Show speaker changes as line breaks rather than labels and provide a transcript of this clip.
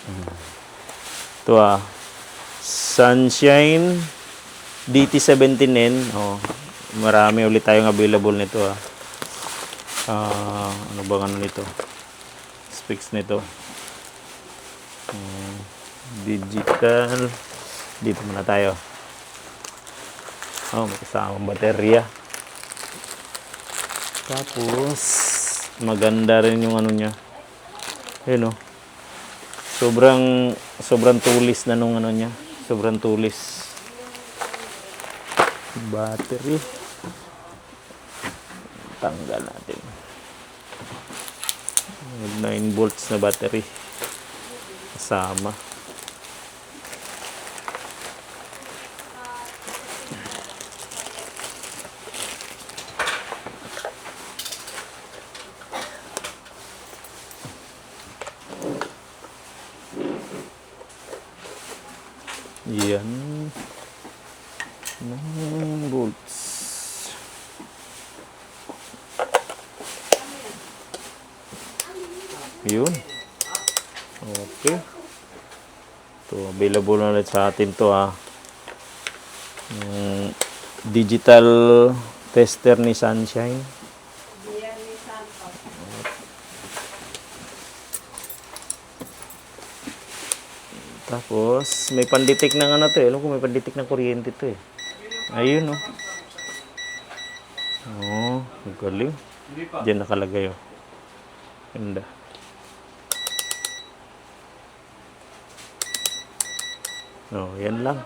Ito Sunshine DT17N. Marami ulit tayong available nito ano bang ano nito? Specs nito. Digital. Dito muna tayo. May kasamang baterya. Tapos maganda rin yung ano niya. Ayun sobrang tulis na nung ano niya. Sobrang tulis. Battery. Tanggal natin. 9 volts na battery. Kasama. Yan. 9 volts. Yun. Okay. Ito, available na ulit sa atin to digital tester ni Sunshine. Tapos, may panditik ng ano to. Alam ko may panditik ng kuryente to Ayun galing. Diyan nakalagay Ganda. Yan lang.